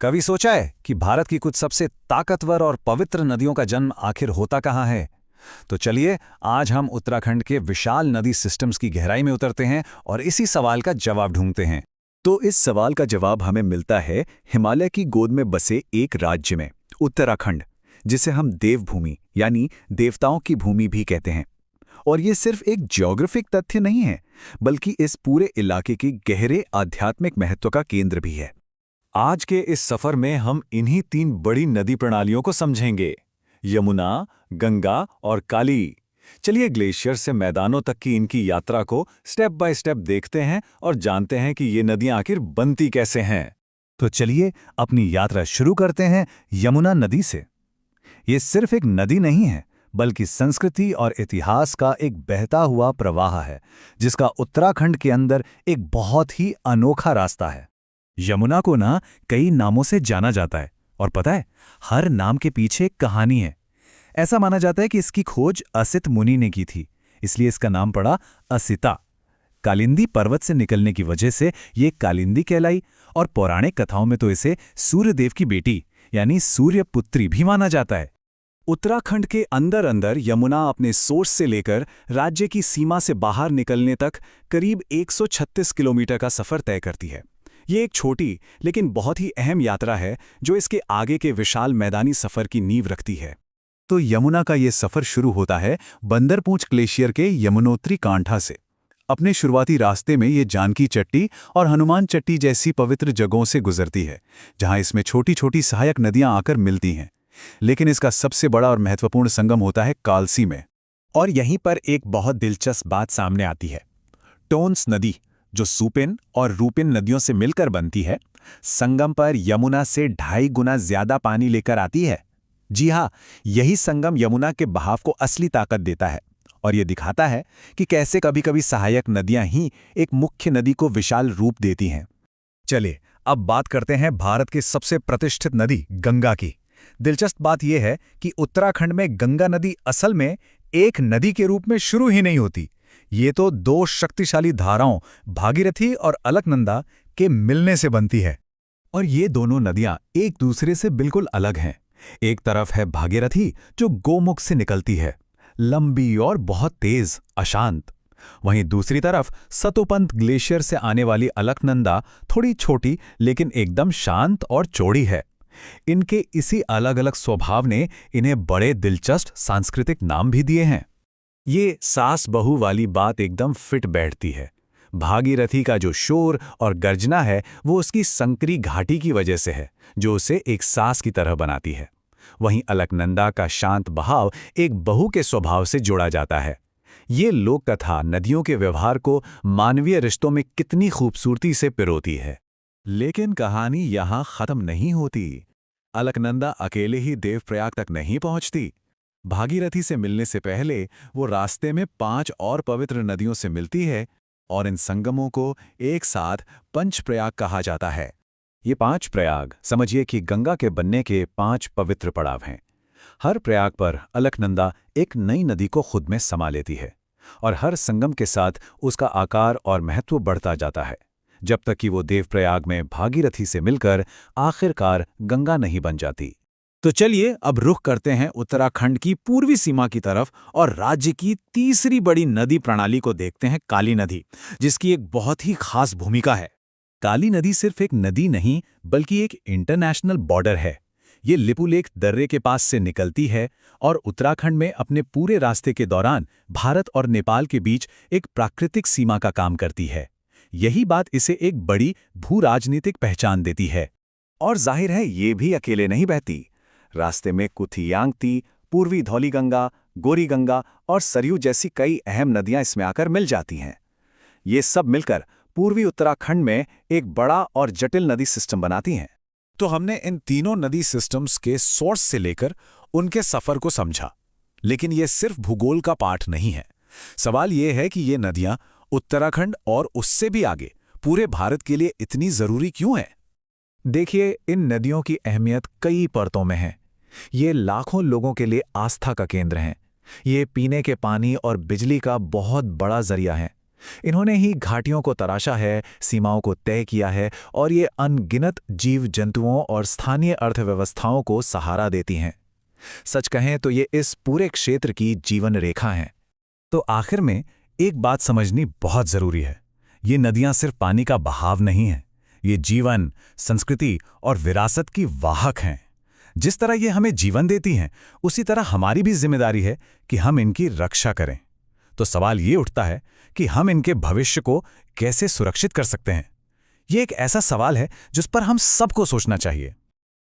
कभी सोचा है कि भारत की कुछ सबसे ताकतवर और पवित्र नदियों का जन्म आखिर होता कहाँ है? तो चलिए आज हम उत्तराखंड के विशाल नदी सिस्टम्स की गहराई में उतरते हैं और इसी सवाल का जवाब ढूंढते हैं। तो इस सवाल का जवाब हमें मिलता है हिमालय की गोद में बसे एक राज्य में, उत्तराखंड, जिसे हम देवभूमि यानी देवताओं की भूमि भी कहते हैं। और ये सिर्फ एक ज्योग्राफिक तथ्य नहीं है, बल्कि इस पूरे इलाके की गहरे आध्यात्मिक महत्व का केंद्र भी है। आज के इस सफर में हम इन्हीं तीन बड़ी नदी प्रणालियों को समझेंगे: यमुना, गंगा और काली। चलिए ग्लेशियर से मैदानों तक की इनकी यात्रा को स्टेप बाय स्टेप देखते हैं और जानते हैं कि ये नदियां आखिर बनती कैसे हैं। तो चलिए अपनी यात्रा शुरू करते हैं यमुना नदी से। ये सिर्फ एक नदी नहीं है, बल्कि संस्कृति और इतिहास का एक बहता हुआ प्रवाह है, जिसका उत्तराखंड के अंदर एक बहुत ही अनोखा रास्ता है। यमुना को कई नामों से जाना जाता है, और पता है, हर नाम के पीछे एक कहानी है। ऐसा माना जाता है कि इसकी खोज असित मुनि ने की थी, इसलिए इसका नाम पड़ा असिता। कालिंदी पर्वत से निकलने की वजह से ये कालिंदी कहलाई, और पौराणिक कथाओं में तो इसे सूर्यदेव की बेटी यानी सूर्यपुत्री भी माना जाता है। उत्तराखंड के अंदर अंदर यमुना अपने सोर्स से लेकर राज्य की सीमा से बाहर निकलने तक करीब 136 किलोमीटर का सफर तय करती है। ये एक छोटी लेकिन बहुत ही अहम यात्रा है जो इसके आगे के विशाल मैदानी सफर की नींव रखती है। तो यमुना का ये सफर शुरू होता है बंदरपूंछ ग्लेशियर के यमुनोत्री कांठा से। अपने शुरुआती रास्ते में ये जानकी चट्टी और हनुमान चट्टी जैसी पवित्र जगहों से गुजरती है, जहां इसमें छोटी छोटी सहायक नदियां आकर मिलती हैं। लेकिन इसका सबसे बड़ा और महत्वपूर्ण संगम होता है कालसी में। और यहीं पर एक बहुत दिलचस्प बात सामने आती है। टोन्स नदी, जो सुपिन और रूपिन नदियों से मिलकर बनती है, संगम पर यमुना से 2.5 गुना ज्यादा पानी लेकर आती है। जी हाँ, यही संगम यमुना के बहाव को असली ताकत देता है और ये दिखाता है कि कैसे कभी-कभी सहायक नदियां ही एक मुख्य नदी को विशाल रूप देती हैं। चलिए अब बात करते हैं भारत की सबसे प्रतिष्ठित नदी गंगा की। दिलचस्प बात यह है कि उत्तराखंड में गंगा नदी असल में एक नदी के रूप में शुरू ही नहीं होती। ये तो दो शक्तिशाली धाराओं भागीरथी और अलकनंदा के मिलने से बनती है। और ये दोनों नदियां एक दूसरे से बिल्कुल अलग हैं। एक तरफ है भागीरथी, जो गोमुख से निकलती है, लंबी और बहुत तेज, अशांत। वहीं दूसरी तरफ सतोपंत ग्लेशियर से आने वाली अलकनंदा थोड़ी छोटी लेकिन एकदम शांत और चौड़ी है। इनके इसी अलग अलग स्वभाव ने इन्हें बड़े दिलचस्प सांस्कृतिक नाम भी दिए हैं। ये सास बहू वाली बात एकदम फिट बैठती है। भागीरथी का जो शोर और गर्जना है वो उसकी संकरी घाटी की वजह से है, जो उसे एक सास की तरह बनाती है। वहीं अलकनंदा का शांत बहाव एक बहू के स्वभाव से जोड़ा जाता है। ये लोक कथा नदियों के व्यवहार को मानवीय रिश्तों में कितनी खूबसूरती से पिरोती है। लेकिन कहानी यहाँ खत्म नहीं होती। अलकनंदा अकेले ही देवप्रयाग तक नहीं पहुंचती। भागीरथी से मिलने से पहले वो रास्ते में 5 और पवित्र नदियों से मिलती है, और इन संगमों को एक साथ पंचप्रयाग कहा जाता है। ये 5 प्रयाग समझिए कि गंगा के बनने के 5 पवित्र पड़ाव हैं। हर प्रयाग पर अलकनंदा एक नई नदी को खुद में समा लेती है, और हर संगम के साथ उसका आकार और महत्व बढ़ता जाता है, जब तक कि वो देवप्रयाग में भागीरथी से मिलकर आखिरकार गंगा नहीं बन जाती। तो चलिए अब रुख करते हैं उत्तराखंड की पूर्वी सीमा की तरफ और राज्य की तीसरी बड़ी नदी प्रणाली को देखते हैं, काली नदी, जिसकी एक बहुत ही खास भूमिका है। काली नदी सिर्फ एक नदी नहीं, बल्कि एक इंटरनेशनल बॉर्डर है। ये लिपुलेख दर्रे के पास से निकलती है और उत्तराखंड में अपने पूरे रास्ते के दौरान भारत और नेपाल के बीच एक प्राकृतिक सीमा का काम करती है। यही बात इसे एक बड़ी भू राजनीतिक पहचान देती है। और जाहिर है, ये भी अकेले नहीं बहती। रास्ते में कुथियांगती, पूर्वी धौलीगंगा, गोरीगंगा और सरयू जैसी कई अहम नदियां इसमें आकर मिल जाती हैं। ये सब मिलकर पूर्वी उत्तराखंड में एक बड़ा और जटिल नदी सिस्टम बनाती हैं। तो हमने इन तीनों नदी सिस्टम्स के सोर्स से लेकर उनके सफर को समझा, लेकिन ये सिर्फ भूगोल का पाठ नहीं है। सवाल ये है कि ये नदियां उत्तराखंड और उससे भी आगे पूरे भारत के लिए इतनी जरूरी क्यों हैं? देखिए, इन नदियों की अहमियत कई परतों में है। ये लाखों लोगों के लिए आस्था का केंद्र हैं। ये पीने के पानी और बिजली का बहुत बड़ा जरिया है। इन्होंने ही घाटियों को तराशा है, सीमाओं को तय किया है और ये अनगिनत जीव जंतुओं और स्थानीय अर्थव्यवस्थाओं को सहारा देती हैं। सच कहें तो ये इस पूरे क्षेत्र की जीवन रेखा हैं। तो आखिर में एक बात समझनी बहुत जरूरी है। ये नदियां सिर्फ पानी का बहाव नहीं है, ये जीवन, संस्कृति और विरासत की वाहक हैं। जिस तरह ये हमें जीवन देती हैं, उसी तरह हमारी भी जिम्मेदारी है कि हम इनकी रक्षा करें। तो सवाल ये उठता है कि हम इनके भविष्य को कैसे सुरक्षित कर सकते हैं। ये एक ऐसा सवाल है जिस पर हम सबको सोचना चाहिए।